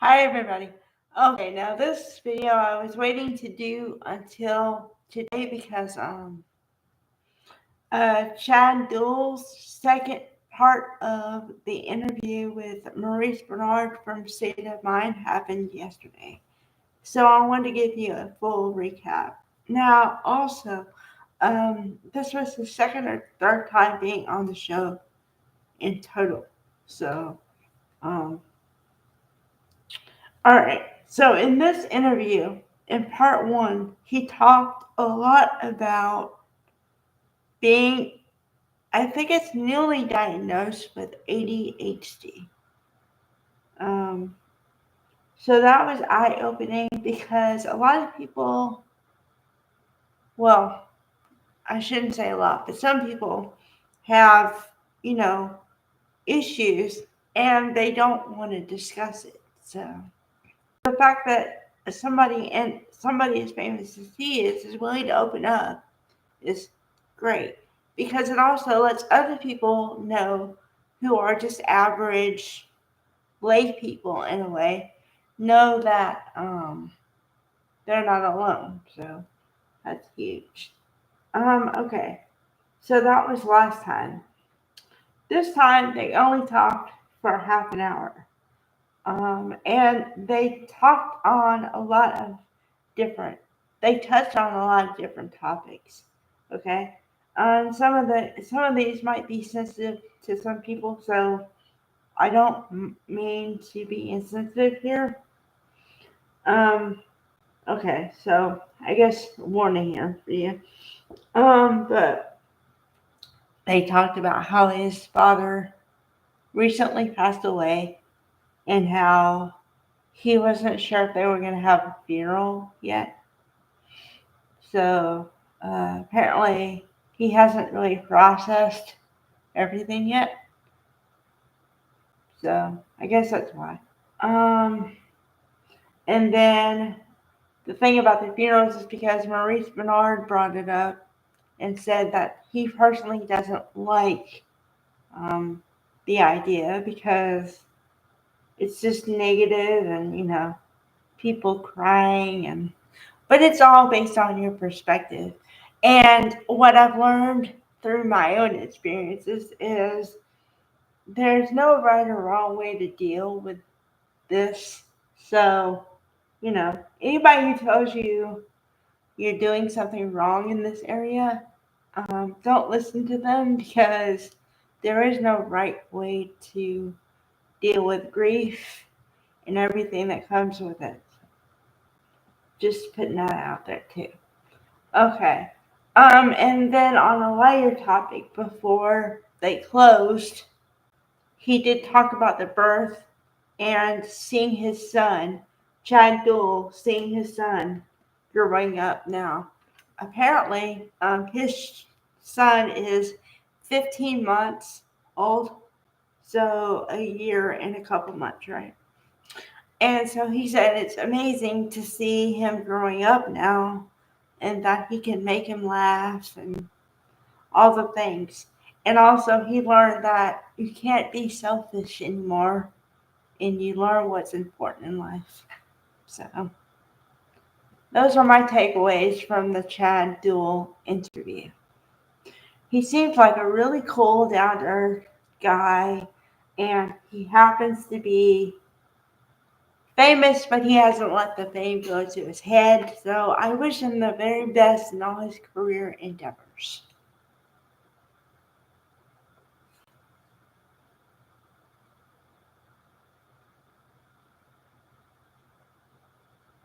Hi everybody. Okay, now this video I was waiting to do until today because Chad Duell's second part of the interview with Maurice Bernard from State of Mind happened yesterday. So I wanted to give you a full recap. Now also, this was the second or third time being on the show in total. So um All right. So in this interview, in part one, he talked a lot about being, I think it's newly diagnosed with ADHD. Um, so that was eye opening because a lot of people, well, I shouldn't say a lot, but some people have, you know, issues and they don't want to discuss it. So the fact that somebody as famous as he is willing to open up is great because it also lets other people know who are just average lay people in a way know that they're not alone. So that's huge. Okay. So that was last time. This time they only talked for half an hour. And they talked on a lot of different, they touched on a lot of different topics. Okay. Some of these might be sensitive to some people, so I don't mean to be insensitive here. Um, okay, so I guess warning here for you. But they talked about how his father recently passed away and how he wasn't sure if they were going to have a funeral yet. So apparently he hasn't really processed everything yet. So I guess that's why. Um, and then the thing about the funerals is because Maurice Bernard brought it up and said that he personally doesn't like um, the idea because it's just negative and people crying but it's all based on your perspective. And what I've learned through my own experiences is there's no right or wrong way to deal with this. So, anybody who tells you you're doing something wrong in this area, don't listen to them because there is no right way to deal with grief and everything that comes with it. Just putting that out there too. Okay. And then on a lighter topic, before they closed, he did talk about the birth and seeing his son, Chad Duell, seeing his son growing up now. Apparently, his son is 15 months old, so a year and a couple months, right? And so he said it's amazing to see him growing up now and that he can make him laugh and all the things. And also, he learned that you can't be selfish anymore and you learn what's important in life. So, those are my takeaways from the Chad Duell interview. He seems like a really cool, down to earth guy, and he happens to be famous, but he hasn't let the fame go to his head. So, I wish him the very best in all his career endeavors.